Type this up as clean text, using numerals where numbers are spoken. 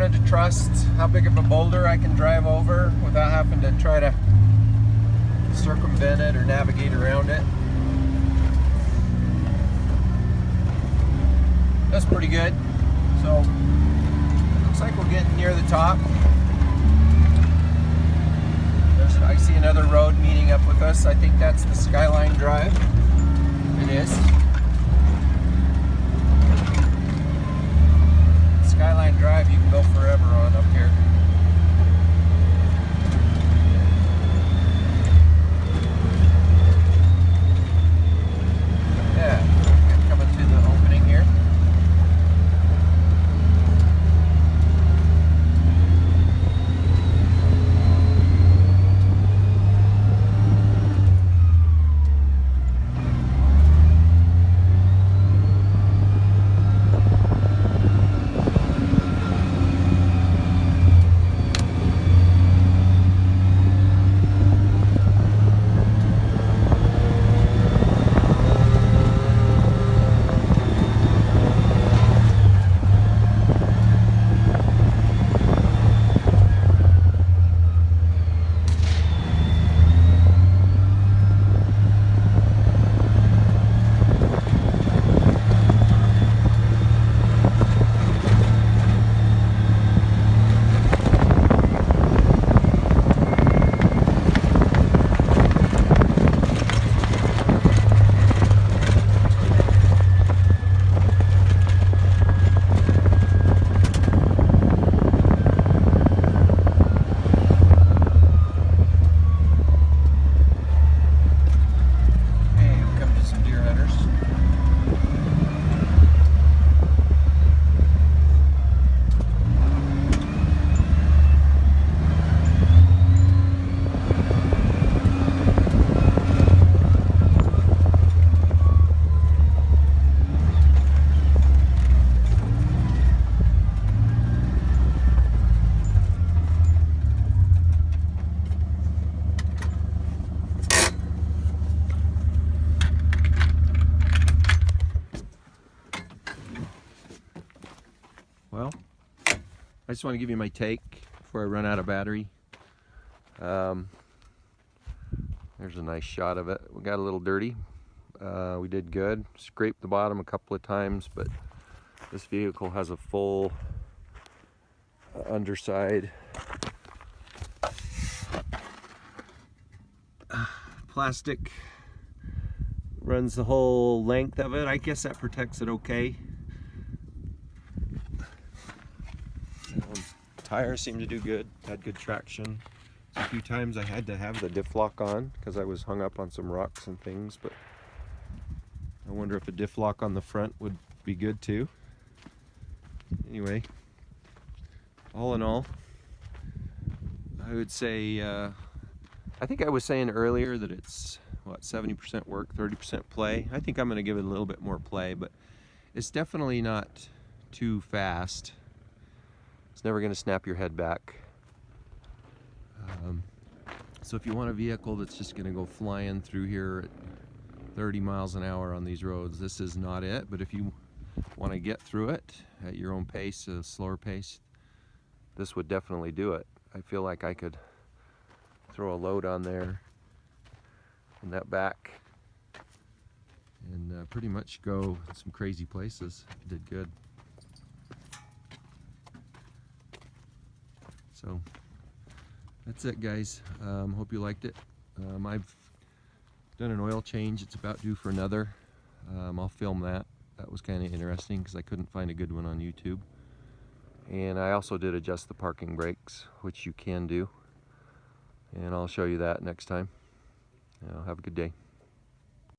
wanted to trust how big of a boulder I can drive over without having to try to circumvent it or navigate around it. That's pretty good. So looks like we're getting near the top. I see another road meeting up with us. I think that's the Skyline Drive. It is. Skyline Drive you can go forever on up here. Yeah, coming to the opening here. Well, I just want to give you my take before I run out of battery. There's a nice shot of it. We got a little dirty. We did good. Scraped the bottom a couple of times, but this vehicle has a full underside plastic. Runs the whole length of it. I guess that protects it okay. Tires seem to do good, had good traction. So a few times I had to have the diff lock on because I was hung up on some rocks and things, but I wonder if a diff lock on the front would be good too. Anyway, all in all, I would say, I think I was saying earlier that it's, what, 70% work, 30% play. I think I'm going to give it a little bit more play, but it's definitely not too fast. It's never going to snap your head back. So if you want a vehicle that's just going to go flying through here at 30 miles an hour on these roads, this is not it. But if you want to get through it at your own pace, a slower pace, this would definitely do it. I feel like I could throw a load on there in that back and pretty much go some crazy places. It did good. So that's it, guys. Hope you liked it. I've done an oil change. It's about due for another. I'll film that. That was kind of interesting because I couldn't find a good one on YouTube. And I also did adjust the parking brakes, which you can do. And I'll show you that next time. Have a good day.